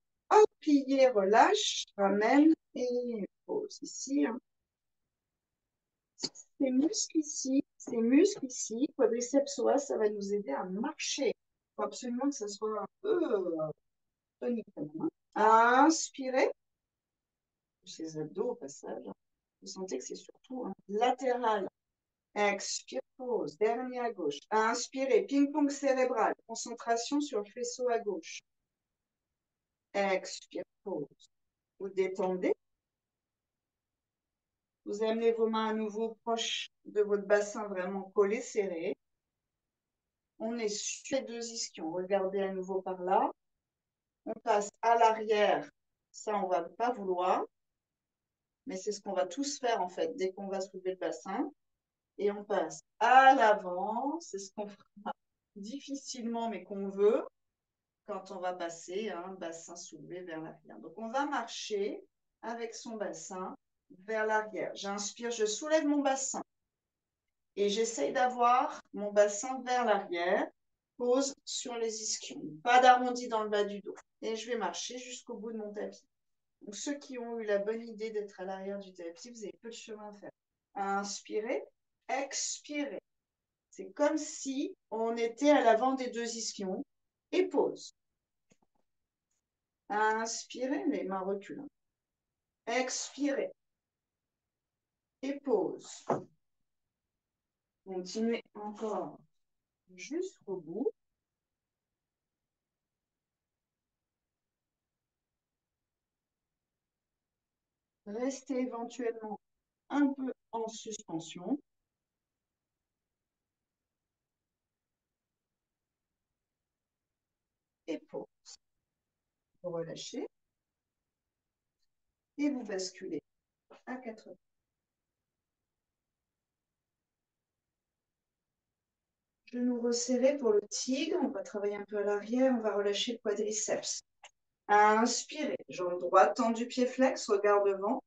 plier, relâche, ramène et pose ici. Ces muscles ici, quadriceps psoas, ça va nous aider à marcher. Il faut absolument que ça soit un peu tonique. Inspirez. Ces abdos au passage. Vous sentez que c'est surtout latéral. Expire, pause. Dernier à gauche. Inspirez. Ping-pong cérébral. Concentration sur le faisceau à gauche. Expire, pause. Vous détendez. Vous amenez vos mains à nouveau proches de votre bassin, vraiment collés, serrés. On est sur les deux ischions. Regardez à nouveau par là. On passe à l'arrière. Ça, on ne va pas vouloir. Mais c'est ce qu'on va tous faire, en fait, dès qu'on va soulever le bassin. Et on passe à l'avant. C'est ce qu'on fera difficilement, mais qu'on veut quand on va passer un bassin soulevé vers l'arrière. Donc, on va marcher avec son bassin vers l'arrière. J'inspire, je soulève mon bassin et j'essaye d'avoir mon bassin vers l'arrière. Pose sur les ischions. Pas d'arrondi dans le bas du dos. Et je vais marcher jusqu'au bout de mon tapis. Donc, ceux qui ont eu la bonne idée d'être à l'arrière du tapis, vous avez peu de chemin à faire. Inspirez, expirez. C'est comme si on était à l'avant des deux ischions. Et pause. Inspirez, les mains reculent. Expirez. Et pause. Continuez encore jusqu'au bout. Restez éventuellement un peu en suspension. Et pause. Vous relâchez. Et vous basculez à 4 heures. Genoux resserrés pour le tigre. On va travailler un peu à l'arrière. On va relâcher le quadriceps. Inspirez. Jambe droite tendue, pied flex. Regard devant.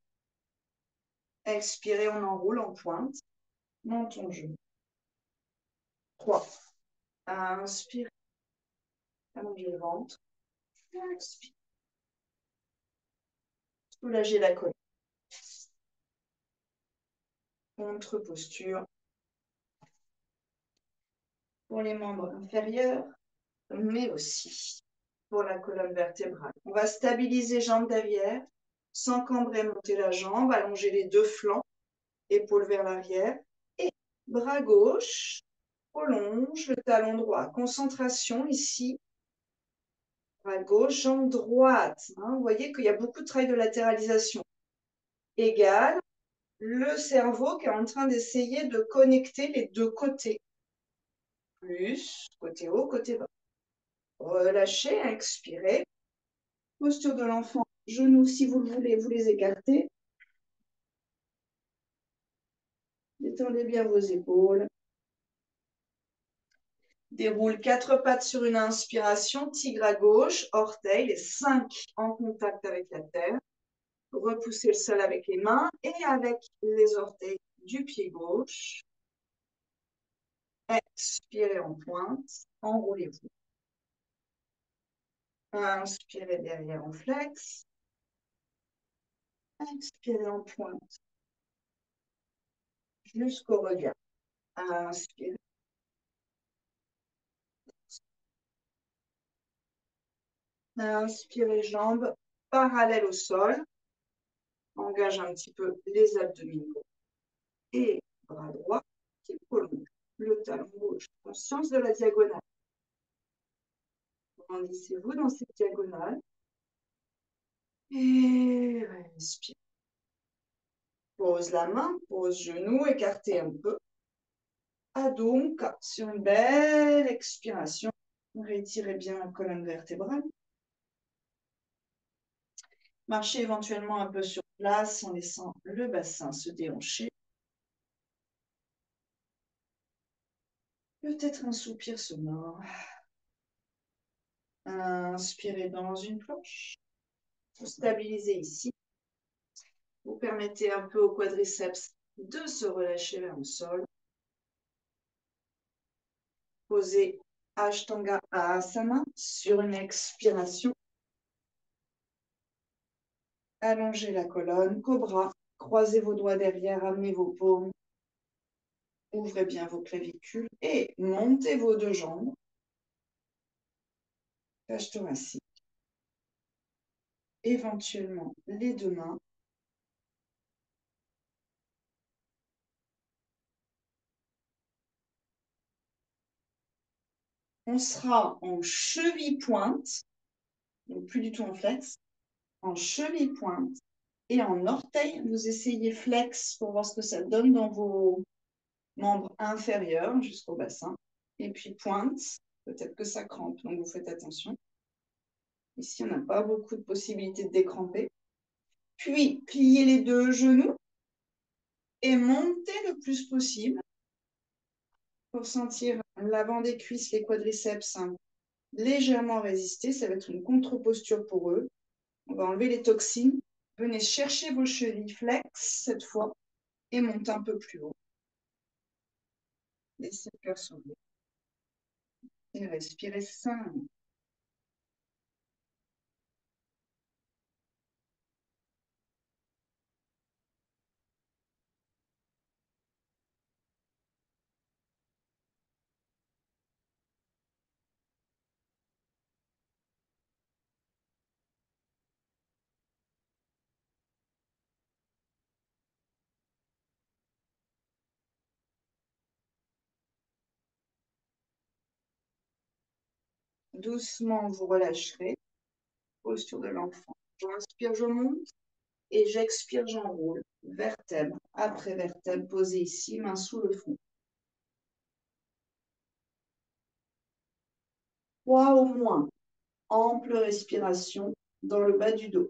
Expirez, on enroule en pointe. Menton genou. 3. Inspirez. Allongez le ventre. Expirez. Soulagez la colonne. Contre-posture. Pour les membres inférieurs, mais aussi pour la colonne vertébrale. On va stabiliser jambes derrière, sans cambrer, monter la jambe, allonger les deux flancs, épaules vers l'arrière, et bras gauche, prolonge le talon droit. Concentration ici, bras gauche, jambe droite. Vous voyez qu'il y a beaucoup de travail de latéralisation. Égal, le cerveau qui est en train d'essayer de connecter les deux côtés. Plus, côté haut, côté bas. Relâchez, expirez. Posture de l'enfant, genoux si vous le voulez, vous les écartez. Détendez bien vos épaules. Déroule 4 pattes sur une inspiration, tigre à gauche, orteil, les 5 en contact avec la terre. Repoussez le sol avec les mains et avec les orteils du pied gauche. Expirez en pointe, enroulez-vous. Inspirez derrière en flex. Expirez en pointe jusqu'au regard. Inspirez. Inspirez, jambes parallèles au sol. Engage un petit peu les abdominaux. Et bras droit qui prolonge. Le talon gauche. Conscience de la diagonale. Grandissez-vous dans cette diagonale. Et respire. Pose la main, pose genou, écartez un peu. Adho Mukha. Sur une belle expiration, retirez bien la colonne vertébrale. Marchez éventuellement un peu sur place en laissant le bassin se déhancher. Peut-être un soupir sonore. Inspirez dans une planche. Vous stabilisez ici. Vous permettez un peu au quadriceps de se relâcher vers le sol. Posez Ashtanga Asana sur une expiration. Allongez la colonne, cobra. Croisez vos doigts derrière, amenez vos paumes. Ouvrez bien vos clavicules et montez vos deux jambes. Cage thoracique. Éventuellement les deux mains. On sera en cheville-pointe, donc plus du tout en flex, en cheville-pointe et en orteil. Vous essayez flex pour voir ce que ça donne dans vos membres inférieurs jusqu'au bassin. Et puis pointe, peut-être que ça crampe, donc vous faites attention. Ici, on n'a pas beaucoup de possibilités de décramper. Puis, pliez les deux genoux et montez le plus possible pour sentir l'avant des cuisses, les quadriceps légèrement résister. Ça va être une contre-posture pour eux. On va enlever les toxines. Venez chercher vos chevilles flex cette fois et montez un peu plus haut. Laissez le cœur s'ouvrir. Et respirez 5. Doucement, vous relâcherez. Posture de l'enfant. J'inspire, je monte. Et j'expire, j'enroule. Vertèbre après vertèbre. Posez ici, main sous le front. 3 au moins. Ample respiration dans le bas du dos.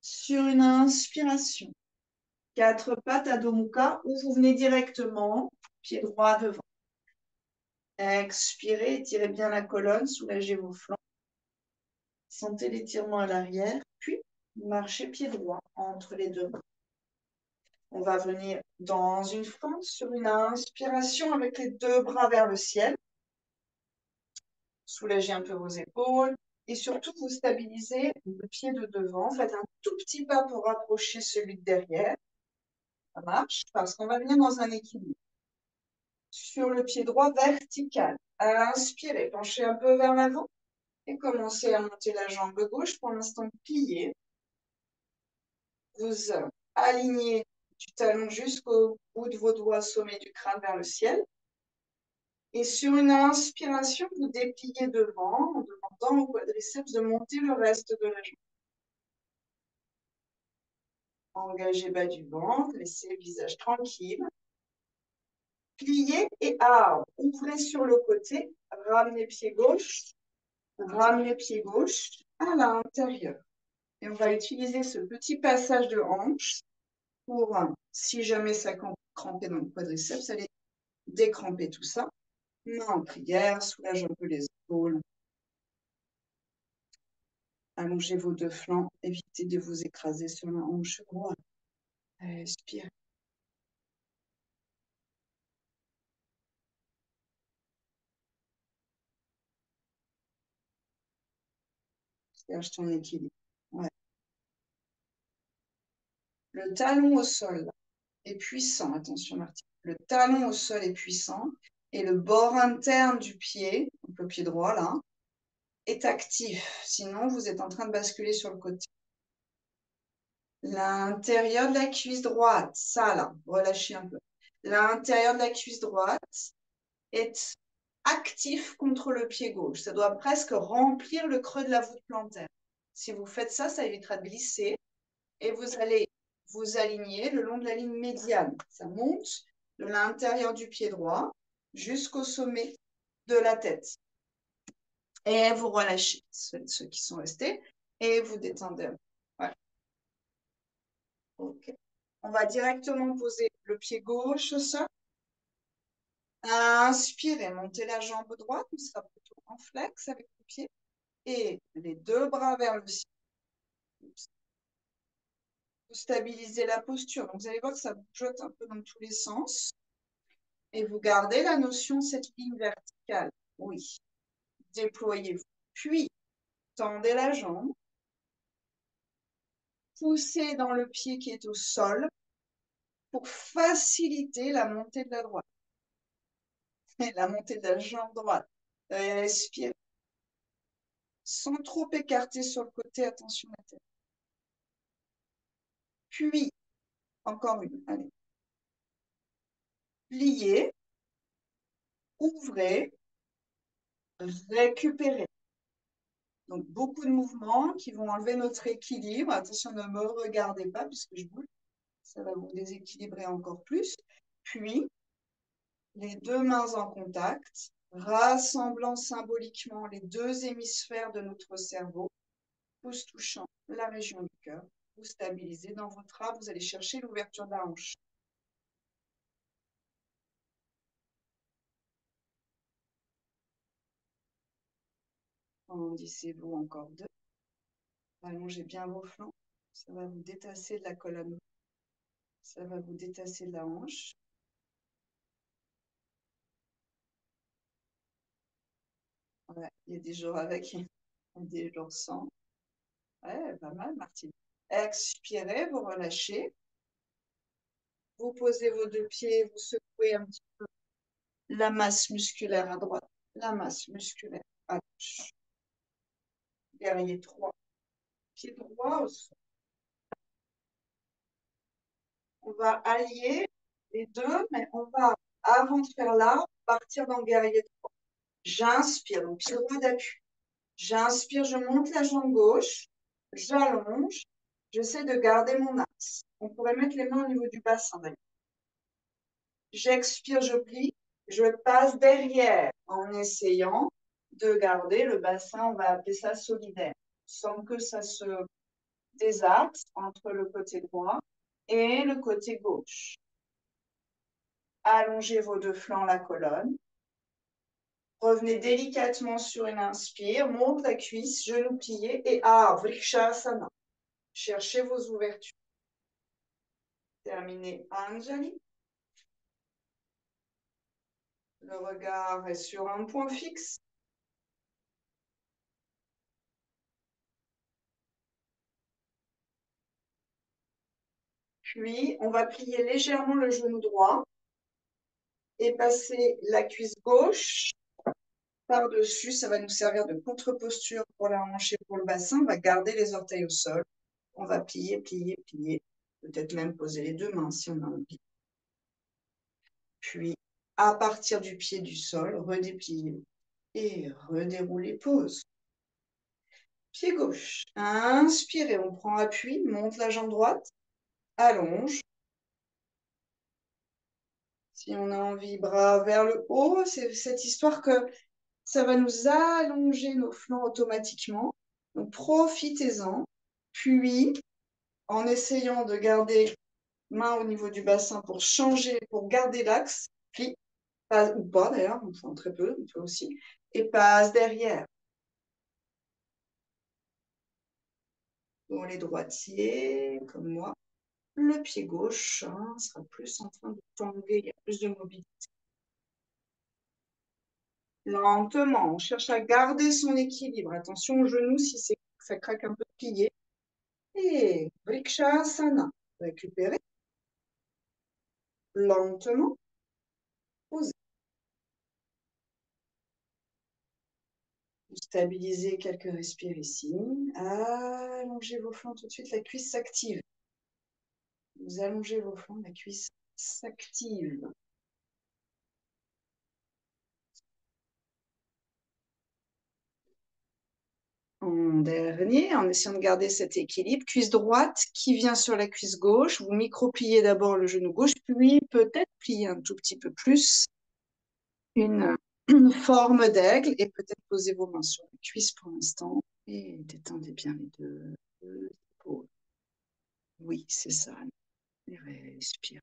Sur une inspiration, 4 pattes Adho Mukha ou vous venez directement, pied droit devant. Expirez, étirez bien la colonne, soulagez vos flancs. Sentez l'étirement à l'arrière, puis marchez pied droit entre les deux mains. On va venir dans une fente sur une inspiration avec les deux bras vers le ciel. Soulagez un peu vos épaules et surtout vous stabilisez le pied de devant. Faites un tout petit pas pour rapprocher celui de derrière. Ça marche parce qu'on va venir dans un équilibre. Sur le pied droit vertical. Inspirez, penchez un peu vers l'avant et commencez à monter la jambe gauche. Pour l'instant, pliez. Vous alignez du talon jusqu'au bout de vos doigts, sommet du crâne vers le ciel. Et sur une inspiration, vous dépliez devant en demandant au quadriceps de monter le reste de la jambe. Engagez bas du ventre, laissez le visage tranquille. Pliez et ouvrez sur le côté, ramenez pied gauche, ramenez pied gauche à l'intérieur. Et on va utiliser ce petit passage de hanche pour, si jamais ça crampait dans le quadriceps, allez décramper tout ça. Main en prière, soulage un peu les épaules. Allongez vos deux flancs, évitez de vous écraser sur la hanche droite. Respire. Cherche ton équilibre. Ouais. Le talon au sol est puissant. Attention, Martine. Le talon au sol est puissant. Et le bord interne du pied, donc le pied droit là, est actif. Sinon, vous êtes en train de basculer sur le côté. L'intérieur de la cuisse droite, ça là, relâchez un peu. L'intérieur de la cuisse droite est actif contre le pied gauche. Ça doit presque remplir le creux de la voûte plantaire. Si vous faites ça, ça évitera de glisser et vous allez vous aligner le long de la ligne médiane. Ça monte de l'intérieur du pied droit jusqu'au sommet de la tête. Et vous relâchez ceux qui sont restés et vous détendez. Voilà. Ok. On va directement poser le pied gauche au sol. Inspirez, montez la jambe droite, on sera plutôt en flex avec le pied. Et les deux bras vers le ciel. Vous stabilisez la posture. Donc, vous allez voir que ça bougeote un peu dans tous les sens. Et vous gardez la notion, cette ligne verticale. Oui. Déployez-vous. Puis, tendez la jambe. Poussez dans le pied qui est au sol pour faciliter la montée de la droite. Et la montée de la jambe droite. Respirez. Sans trop écarter sur le côté, attention à la tête. Puis, encore une, allez. Pliez, ouvrez, récupérez. Donc, beaucoup de mouvements qui vont enlever notre équilibre. Attention, ne me regardez pas puisque je bouge. Ça va vous déséquilibrer encore plus. Puis, les deux mains en contact, rassemblant symboliquement les deux hémisphères de notre cerveau, pouce touchant la région du cœur. Vous stabilisez dans votre âme, vous allez chercher l'ouverture de la hanche. Grandissez-vous encore deux. Allongez bien vos flancs. Ça va vous détasser de la colonne. Ça va vous détasser de la hanche. Ouais, il y a des jours avec, il y a des jours sans. Ouais, pas mal, Martine. Expirez, vous relâchez. Vous posez vos deux pieds, vous secouez un petit peu la masse musculaire à droite, la masse musculaire à gauche. Guerrier 3. Pied droit au sol. On va allier les deux, mais on va, avant de faire l'arbre, partir dans le guerrier 3. J'inspire, donc pied droit d'appui. J'inspire, je monte la jambe gauche, j'allonge, j'essaie de garder mon axe. On pourrait mettre les mains au niveau du bassin d'ailleurs. J'expire, je plie, je passe derrière en essayant de garder le bassin, on va appeler ça solidaire, sans que ça se désaxe entre le côté droit et le côté gauche. Allongez vos deux flancs, la colonne. Revenez délicatement sur une inspire, monte la cuisse, genou plié et Vrikshasana. Cherchez vos ouvertures. Terminez Anjali. Le regard est sur un point fixe. Puis, on va plier légèrement le genou droit et passer la cuisse gauche par-dessus. Ça va nous servir de contre-posture pour la hanche et pour le bassin. On va garder les orteils au sol. On va plier, plier, plier. Peut-être même poser les deux mains si on a envie. Puis, à partir du pied du sol, redéplier et redérouler, pause. Pied gauche, inspirez, on prend appui, monte la jambe droite, allonge. Si on a envie, bras vers le haut, c'est cette histoire que ça va nous allonger nos flancs automatiquement. Donc, profitez-en. Puis, en essayant de garder main au niveau du bassin pour changer, pour garder l'axe, plie, ou pas d'ailleurs, enfin très peu, on peut aussi, et passe derrière. Pour les droitiers, comme moi, le pied gauche sera plus en train de tanguer, il y a plus de mobilité. Lentement, on cherche à garder son équilibre. Attention aux genoux si ça craque un peu de plié. Et Vrikshasana. Récupérez lentement. Posez. Stabilisez quelques respires ici. Allongez vos flancs tout de suite. La cuisse s'active. Vous allongez vos flancs, la cuisse s'active. En dernier, en essayant de garder cet équilibre, cuisse droite qui vient sur la cuisse gauche. Vous micro-pliez d'abord le genou gauche, puis peut-être plier un tout petit peu plus. Une forme d'aigle et peut-être poser vos mains sur la cuisse pour l'instant. Et détendez bien les deux épaules. Oui, c'est ça. Et respirez.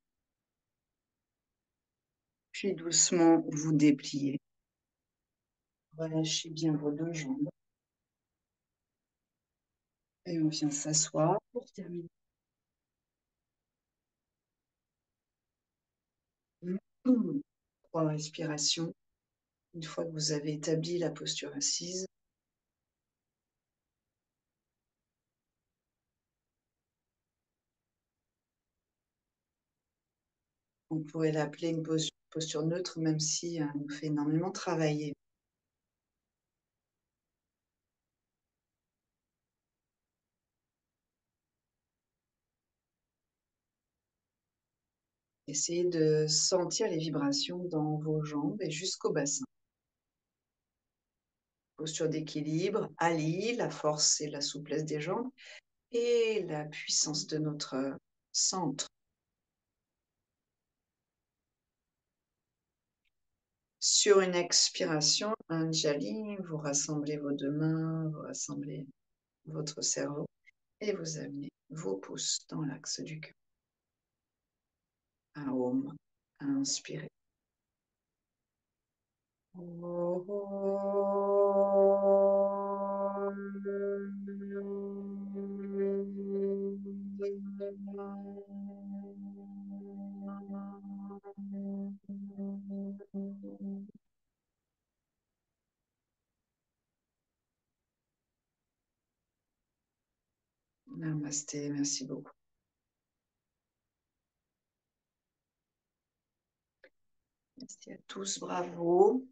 Puis doucement, vous dépliez. Relâchez bien vos deux jambes. Et on vient s'asseoir pour terminer. 3 respirations. Une fois que vous avez établi la posture assise, on pourrait l'appeler une posture neutre, même si elle nous fait énormément travailler. Essayez de sentir les vibrations dans vos jambes et jusqu'au bassin. Posture d'équilibre allie la force et la souplesse des jambes et la puissance de notre centre. Sur une expiration, Anjali, vous rassemblez vos deux mains, vous rassemblez votre cerveau et vous amenez vos pouces dans l'axe du cœur. Un Om. Inspirez. Namasté, merci beaucoup. Merci à tous, bravo.